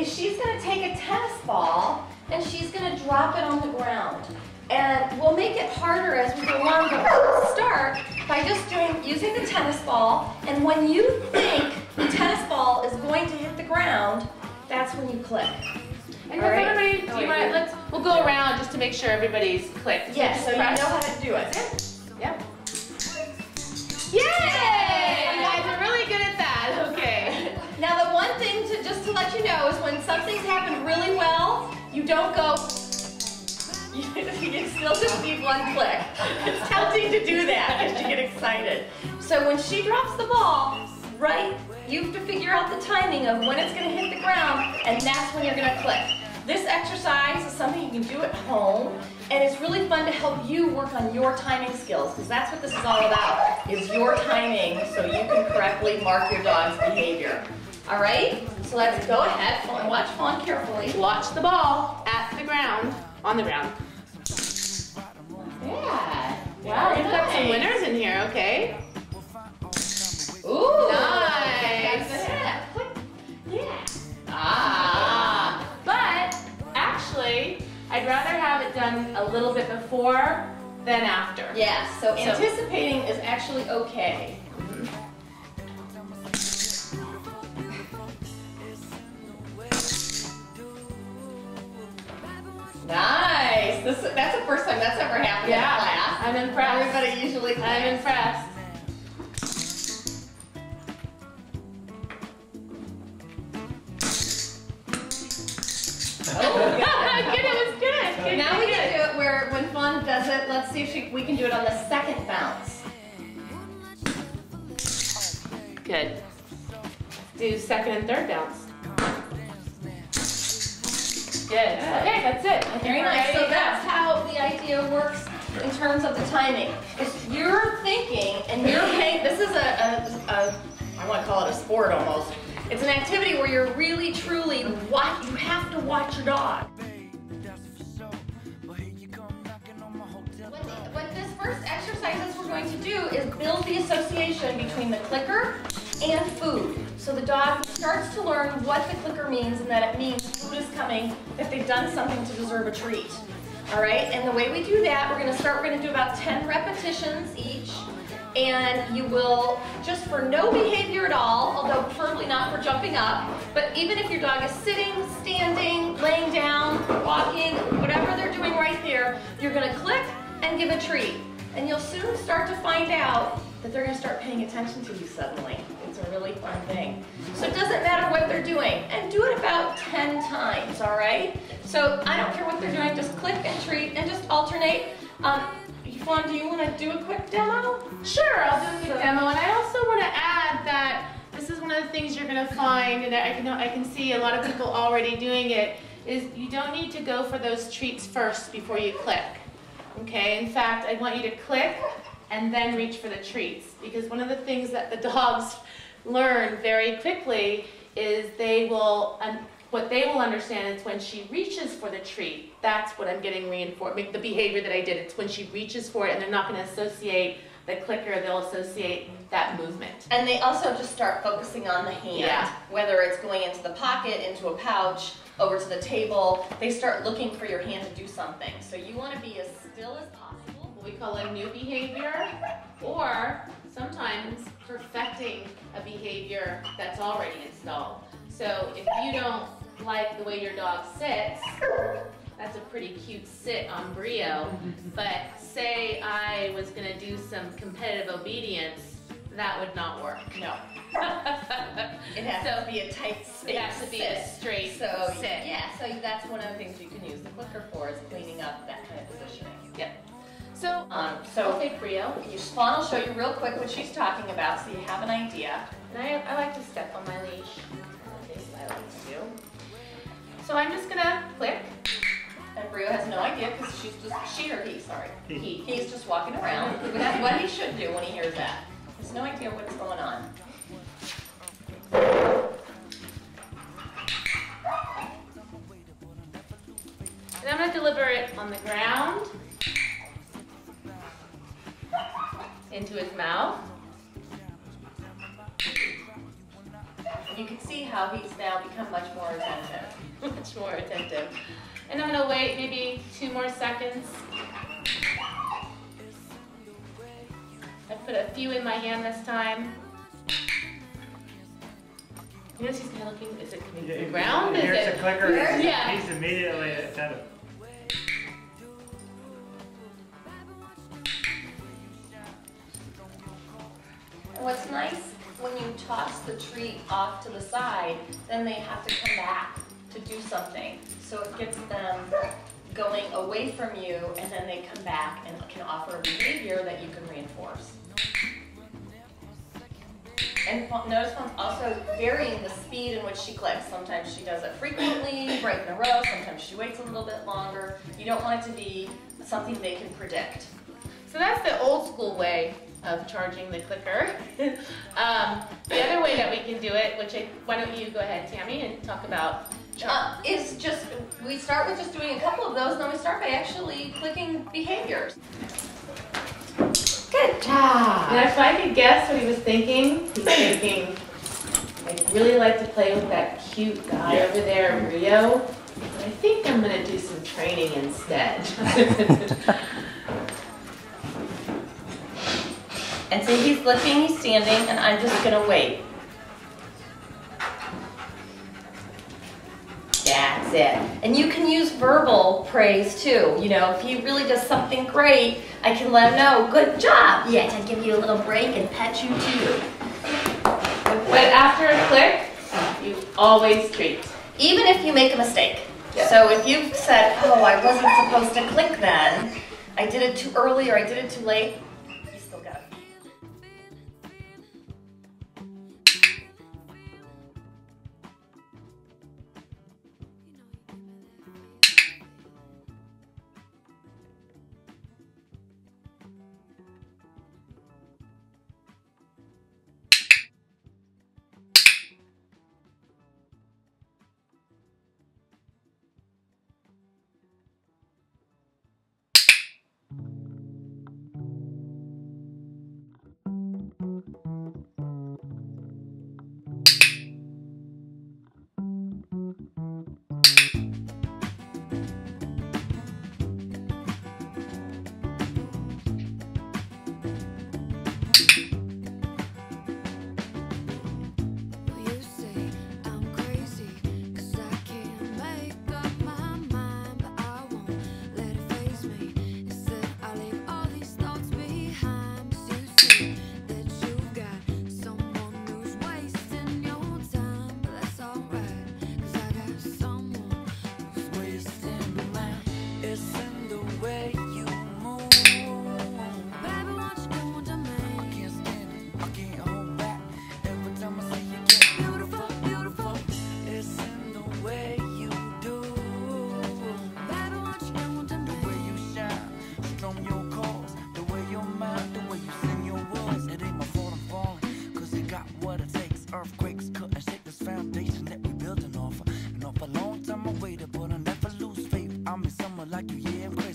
is she's going to take a tennis ball and she's going to drop it on the ground. And we'll make it harder as we go along, but we'll start by just using the tennis ball, and when you think the tennis ball is going to hit the ground, that's when you click. And everybody, we'll go around just to make sure everybody's clicked. Yes, so you know how to do it. Yep. Yay! You guys are really good at that. Okay. Now the one thing just to let you know is when something's happened really well, you don't go. You still just need one click. It's tempting to do that because you get excited. So when she drops the ball, right, you have to figure out the timing of when it's going to hit the ground, and that's when you're going to click. This exercise is something you can do at home, and it's really fun to help you work on your timing skills, because that's what this is all about, is your timing so you can correctly mark your dog's behavior. All right? So let's go ahead and watch Fawn carefully. Watch the ball at the ground, on the ground. Yeah. Wow, we've got some winners in here, okay? Ooh. Nice. That's it. Yeah. But actually, I'd rather have it done a little bit before than after. Yeah, so anticipating is actually okay. Nice. That's the first time that's ever happened in class. I'm impressed. Everybody usually clicks. I'm impressed. Oh, good. It was good. Good. Now we can do it where when Fawn does it, let's see if we can do it on the second bounce. Good. Do second and third bounce. Good. Okay, that's it. Very nice. So that's how the idea works in terms of the timing. Is you're thinking and you're paying. This is I want to call it a sport almost. It's an activity where you're really, truly, you have to watch your dog. What this first exercise we're going to do is build the association between the clicker and food. So the dog starts to learn what the clicker means and that it means food is coming, that they've done something to deserve a treat. All right, and the way we do that, we're going to do about 10 repetitions each. And you will, just for no behavior at all, although preferably not for jumping up, but even if your dog is sitting, standing, laying down, walking, whatever they're doing right there, you're going to click and give a treat. And you'll soon start to find out that they're going to start paying attention to you suddenly. It's a really fun thing. So it doesn't matter what they're doing. And do it about 10 times, all right? So I don't care what they're doing, just click and treat and just alternate. Fawn, do you want to do a quick demo? Sure, I'll do a quick demo. And I also want to add that this is one of the things you're going to find, and I can see a lot of people already doing it, is you don't need to go for those treats first before you click. Okay, in fact, I want you to click and then reach for the treats, because one of the things that the dogs learn very quickly is what they will understand is when she reaches for the treat, that's what I'm getting reinforced, the behavior that I did. It's when she reaches for it, and they're not going to associate the clicker, they'll associate that movement. And they also just start focusing on the hand, whether it's going into the pocket, into a pouch, over to the table. They start looking for your hand to do something. So you want to be as still as possible. What we call a new behavior, or sometimes perfecting a behavior that's already installed. So if you don't like the way your dog sits, that's a pretty cute sit on Brio, but say I was going to do some competitive obedience, that would not work. No. It has to be a tight space. It has to be a straight sit. Yeah, so that's one of the things you can use the clicker for, is cleaning up that kind of positioning. Yep. So okay, Brio, Fawn will show you real quick what she's talking about so you have an idea. And I like to step on my leash. That's what I like to do. So I'm just going to click. And Brio has no idea because he's just walking around. That's what he should do when he hears that. He has no idea what's going on. And I'm going to deliver it on the ground, into his mouth, And you can see how he's now become much more attentive. Much more attentive. And I'm gonna wait maybe 2 more seconds. I put a few in my hand this time. You notice he's kind of looking, is it coming from the ground? Here's the clicker. Yeah. He's immediately attentive. And what's nice, when you toss the treat off to the side, then they have to come back to do something. So it gets them going away from you, and then they come back and can offer a behavior that you can reinforce. And notice Fawn's also varying the speed in which she clicks. Sometimes she does it frequently, right in a row. Sometimes she waits a little bit longer. You don't want it to be something they can predict. So that's the old school way of charging the clicker. The other way that we can do it, why don't you go ahead, Tammy, and talk about is just, we start with just doing a couple of those, and then we start by actually clicking behaviors. Good job. And if I could guess what he was thinking, he's thinking, I'd really like to play with that cute guy over there, Rio, but I think I'm gonna do some training instead. And so he's looking, he's standing, and I'm just gonna wait. That's it. And you can use verbal praise too. You know, if he really does something great, I can let him know, good job. Yes, I give you a little break and pet you too. But after a click, you always treat. Even if you make a mistake. Yeah. So if you've said, oh, I wasn't supposed to click then, I did it too early or I did it too late, you still got it. Earthquakes couldn't shake this foundation that we building off. And off a long time I waited, but I never lose faith. I'm in summer like you, yeah, I'm crazy.